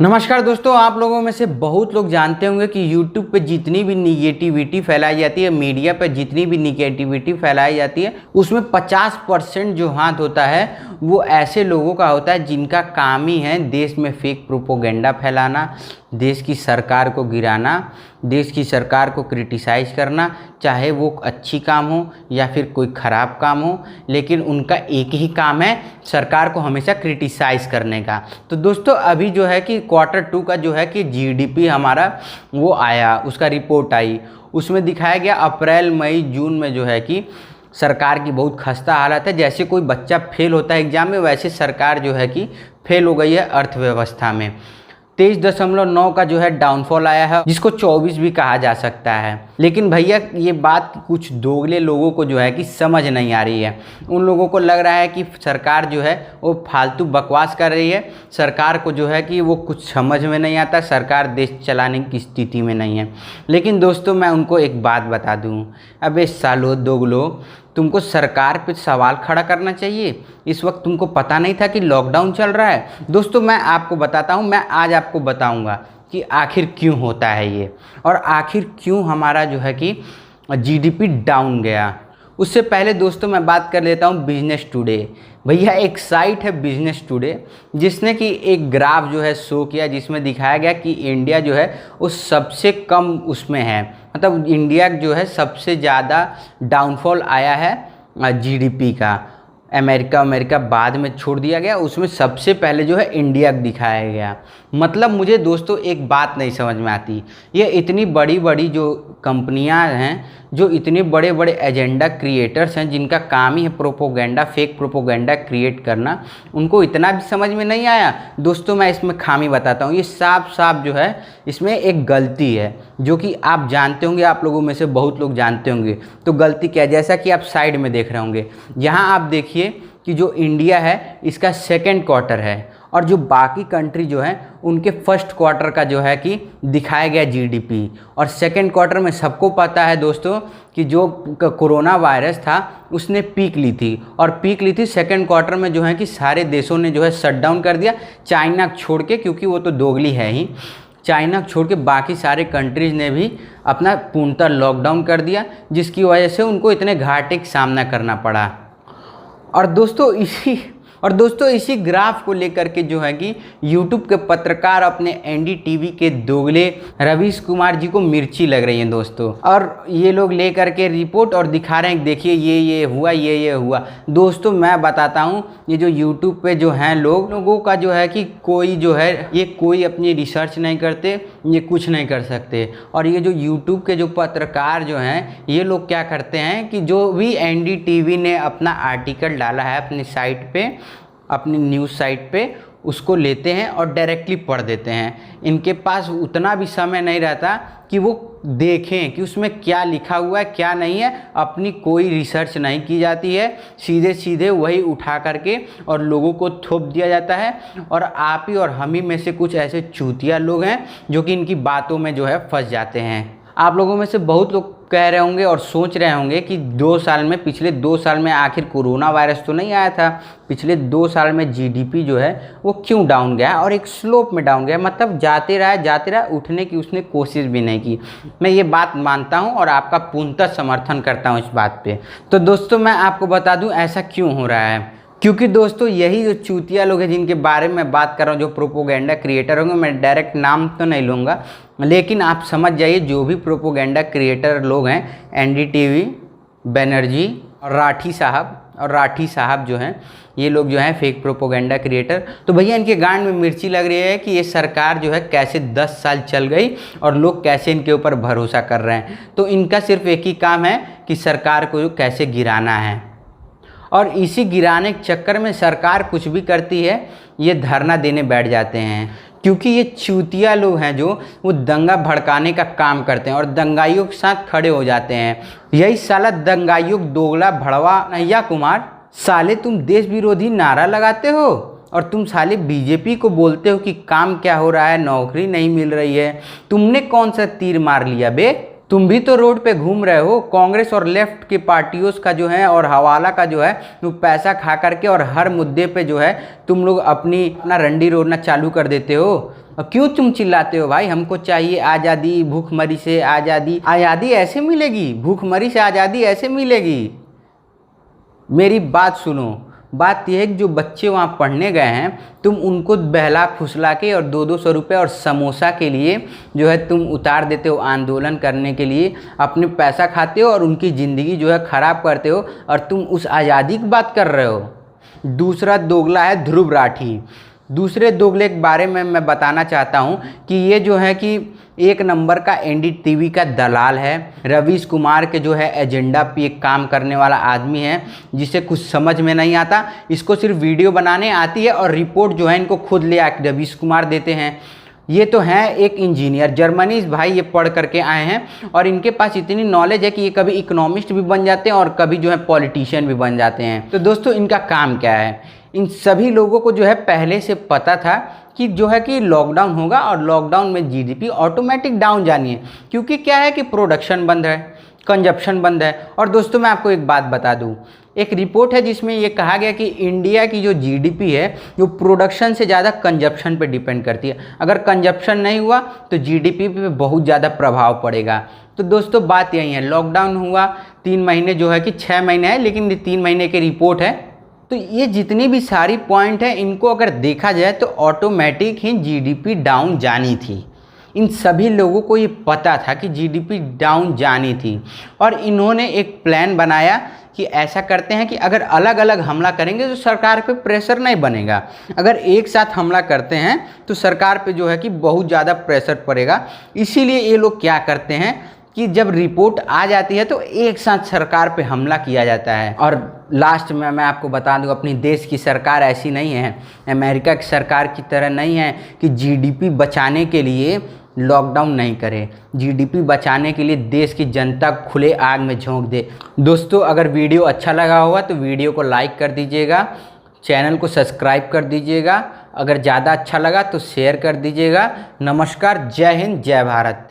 नमस्कार दोस्तों, आप लोगों में से बहुत लोग जानते होंगे कि YouTube पे जितनी भी निगेटिविटी फैलाई जाती है, मीडिया पे जितनी भी निगेटिविटी फैलाई जाती है, उसमें 50% जो हाथ होता है वो ऐसे लोगों का होता है जिनका काम ही है देश में फेक प्रोपोगेंडा फैलाना, देश की सरकार को गिराना, देश की सरकार को क्रिटिसाइज़ करना, चाहे वो अच्छी काम हो या फिर कोई ख़राब काम हो, लेकिन उनका एक ही काम है सरकार को हमेशा क्रिटिसाइज़ करने का। तो दोस्तों अभी जो है कि Q2 का जो है कि जीडीपी हमारा वो आया, उसका रिपोर्ट आई, उसमें दिखाया गया अप्रैल मई जून में जो है कि सरकार की बहुत खस्ता हालत है। जैसे कोई बच्चा फेल होता है एग्ज़ाम में, वैसे सरकार जो है कि फेल हो गई है अर्थव्यवस्था में। 23.9 का जो है डाउनफॉल आया है, जिसको 24 भी कहा जा सकता है। लेकिन भैया ये बात कुछ दोगले लोगों को जो है कि समझ नहीं आ रही है। उन लोगों को लग रहा है कि सरकार जो है वो फालतू बकवास कर रही है, सरकार को जो है कि वो कुछ समझ में नहीं आता, सरकार देश चलाने की स्थिति में नहीं है। लेकिन दोस्तों मैं उनको एक बात बता दूं, अबे सालो दोगलो, तुमको सरकार पे सवाल खड़ा करना चाहिए। इस वक्त तुमको पता नहीं था कि लॉकडाउन चल रहा है। दोस्तों मैं आपको बताता हूँ, मैं आज आपको बताऊँगा कि आखिर क्यों होता है ये, और आखिर क्यों हमारा जो है कि जीडीपी डाउन गया। उससे पहले दोस्तों मैं बात कर लेता हूँ बिजनेस टुडे। भैया एक साइट है बिजनेस टुडे, जिसने कि एक ग्राफ जो है शो किया, जिसमें दिखाया गया कि इंडिया जो है वो सबसे कम उसमें है, मतलब इंडिया जो है सबसे ज़्यादा डाउनफॉल आया है जीडीपी का। अमेरिका बाद में छोड़ दिया गया, उसमें सबसे पहले जो है इंडिया दिखाया गया। मतलब मुझे दोस्तों एक बात नहीं समझ में आती, ये इतनी बड़ी बड़ी जो कंपनियां हैं, जो इतने बड़े बड़े एजेंडा क्रिएटर्स हैं, जिनका काम ही है प्रोपोगेंडा, फेक प्रोपोगेंडा क्रिएट करना, उनको इतना भी समझ में नहीं आया। दोस्तों मैं इसमें खामी बताता हूँ, ये साफ साफ जो है इसमें एक गलती है, जो कि आप जानते होंगे, आप लोगों में से बहुत लोग जानते होंगे। तो गलती क्या है, जैसा कि आप साइड में देख रहे होंगे, यहाँ आप देखिए कि जो इंडिया है इसका सेकेंड क्वार्टर है, और जो बाकी कंट्री जो है उनके फर्स्ट क्वार्टर का जो है कि दिखाया गया जीडीपी। और सेकेंड क्वार्टर में सबको पता है दोस्तों कि जो कोरोना वायरस था उसने पीक ली थी, और पीक ली थी सेकेंड क्वार्टर में जो है कि सारे देशों ने जो है शटडाउन कर दिया, चाइना छोड़ के, क्योंकि वो तो दोगली है ही। चाइना छोड़ के बाकी सारे कंट्रीज़ ने भी अपना पूर्णतः लॉकडाउन कर दिया, जिसकी वजह से उनको इतने घाटे का सामना करना पड़ा। और दोस्तों इसी ग्राफ को लेकर के जो है कि YouTube के पत्रकार अपने एनडीटीवी के दोगले रवीश कुमार जी को मिर्ची लग रही है दोस्तों, और ये लोग लेकर के रिपोर्ट और दिखा रहे हैं, देखिए ये हुआ, ये हुआ। दोस्तों मैं बताता हूँ, ये जो YouTube पे जो हैं लोगों का जो है कि कोई जो है ये कोई अपनी रिसर्च नहीं करते, ये कुछ नहीं कर सकते। और ये जो YouTube के जो पत्रकार जो हैं, ये लोग क्या करते हैं कि जो भी एनडीटीवी ने अपना आर्टिकल डाला है अपनी साइट पे, अपनी न्यूज़ साइट पे, उसको लेते हैं और डायरेक्टली पढ़ देते हैं। इनके पास उतना भी समय नहीं रहता कि वो देखें कि उसमें क्या लिखा हुआ है क्या नहीं है, अपनी कोई रिसर्च नहीं की जाती है, सीधे सीधे वही उठा करके और लोगों को थोप दिया जाता है। और आप ही और हम ही में से कुछ ऐसे चूतिया लोग हैं जो कि इनकी बातों में जो है फंस जाते हैं। आप लोगों में से बहुत लोग कह रहे होंगे और सोच रहे होंगे कि पिछले 2 साल में आखिर कोरोना वायरस तो नहीं आया था, पिछले 2 साल में जीडीपी जो है वो क्यों डाउन गया, और एक स्लोप में डाउन गया, मतलब जाते रहा, उठने की उसने कोशिश भी नहीं की। मैं ये बात मानता हूँ और आपका पूर्णतः समर्थन करता हूँ इस बात पे। तो दोस्तों मैं आपको बता दूँ ऐसा क्यों हो रहा है, क्योंकि दोस्तों यही जो चूतिया लोग हैं जिनके बारे में बात कर रहा हूँ, जो प्रोपोगेंडा क्रिएटर होंगे, मैं डायरेक्ट नाम तो नहीं लूँगा, लेकिन आप समझ जाइए, जो भी प्रोपोगेंडा क्रिएटर लोग हैं, एनडीटीवी, बनर्जी और राठी साहब जो हैं, ये लोग जो हैं फेक प्रोपोगेंडा क्रिएटर। तो भैया इनके गांड में मिर्ची लग रही है कि ये सरकार जो है कैसे 10 साल चल गई और लोग कैसे इनके ऊपर भरोसा कर रहे हैं। तो इनका सिर्फ एक ही काम है कि सरकार को कैसे गिराना है, और इसी गिराने के चक्कर में सरकार कुछ भी करती है, ये धरना देने बैठ जाते हैं, क्योंकि ये चूतिया लोग हैं जो वो दंगा भड़काने का काम करते हैं और दंगाइयों के साथ खड़े हो जाते हैं। यही साला दंगाइयों दोगला भड़वा नैया कुमार, साले तुम देश विरोधी नारा लगाते हो और तुम साले बीजेपी को बोलते हो कि काम क्या हो रहा है, नौकरी नहीं मिल रही है। तुमने कौन सा तीर मार लिया बे? तुम भी तो रोड पे घूम रहे हो। कांग्रेस और लेफ्ट की पार्टियों का जो है और हवाला का जो है वो पैसा खा करके और हर मुद्दे पे जो है तुम लोग अपना रंडी रोड़ना चालू कर देते हो। और क्यों तुम चिल्लाते हो भाई, हमको चाहिए आज़ादी, भूखमरी से आज़ादी। आज़ादी ऐसे मिलेगी, भूखमरी से आज़ादी ऐसे मिलेगी? मेरी बात सुनो, बात यह है कि जो बच्चे वहाँ पढ़ने गए हैं तुम उनको बहला फुसला के और 200-200 रुपये और समोसा के लिए जो है तुम उतार देते हो आंदोलन करने के लिए, अपने पैसा खाते हो और उनकी ज़िंदगी जो है ख़राब करते हो और तुम उस आज़ादी की बात कर रहे हो। दूसरा दोगला है ध्रुव राठी। दूसरे दोगले के बारे में मैं बताना चाहता हूँ कि ये जो है कि एक नंबर का एनडीटीवी का दलाल है। रवीश कुमार के जो है एजेंडा पे एक काम करने वाला आदमी है जिसे कुछ समझ में नहीं आता। इसको सिर्फ वीडियो बनाने आती है और रिपोर्ट जो है इनको खुद ले आके रवीश कुमार देते हैं। ये तो हैं एक इंजीनियर, जर्मनी भाई ये पढ़ करके आए हैं और इनके पास इतनी नॉलेज है कि ये कभी इकोनॉमिस्ट भी बन जाते हैं और कभी जो है पॉलिटिशियन भी बन जाते हैं। तो दोस्तों इनका काम क्या है? इन सभी लोगों को जो है पहले से पता था कि जो है कि लॉकडाउन होगा और लॉकडाउन में जीडीपी ऑटोमेटिक डाउन जानी है, क्योंकि क्या है कि प्रोडक्शन बंद है, कंजप्शन बंद है। और दोस्तों मैं आपको एक बात बता दूं, एक रिपोर्ट है जिसमें ये कहा गया कि इंडिया की जो जीडीपी है वो प्रोडक्शन से ज़्यादा कंजप्शन पे डिपेंड करती है। अगर कंजप्शन नहीं हुआ तो जीडीपी पे बहुत ज़्यादा प्रभाव पड़ेगा। तो दोस्तों बात यही है, लॉकडाउन हुआ 3 महीने जो है कि 6 महीने है, लेकिन ये 3 महीने की रिपोर्ट है। तो ये जितनी भी सारी पॉइंट है इनको अगर देखा जाए तो ऑटोमेटिक ही जीडीपी डाउन जानी थी। इन सभी लोगों को ये पता था कि जीडीपी डाउन जानी थी और इन्होंने एक प्लान बनाया कि ऐसा करते हैं कि अगर अलग अलग हमला करेंगे तो सरकार पे प्रेशर नहीं बनेगा। अगर एक साथ हमला करते हैं तो सरकार पे जो है कि बहुत ज़्यादा प्रेशर पड़ेगा। इसीलिए ये लोग क्या करते हैं कि जब रिपोर्ट आ जाती है तो एक साथ सरकार पे हमला किया जाता है। और लास्ट में मैं आपको बता दूं, अपनी देश की सरकार ऐसी नहीं है, अमेरिका की सरकार की तरह नहीं है कि जीडीपी बचाने के लिए लॉकडाउन नहीं करे, जीडीपी बचाने के लिए देश की जनता खुले आग में झोंक दे। दोस्तों अगर वीडियो अच्छा लगा होगा तो वीडियो को लाइक कर दीजिएगा, चैनल को सब्सक्राइब कर दीजिएगा, अगर ज़्यादा अच्छा लगा तो शेयर कर दीजिएगा। नमस्कार, जय हिंद, जय भारत।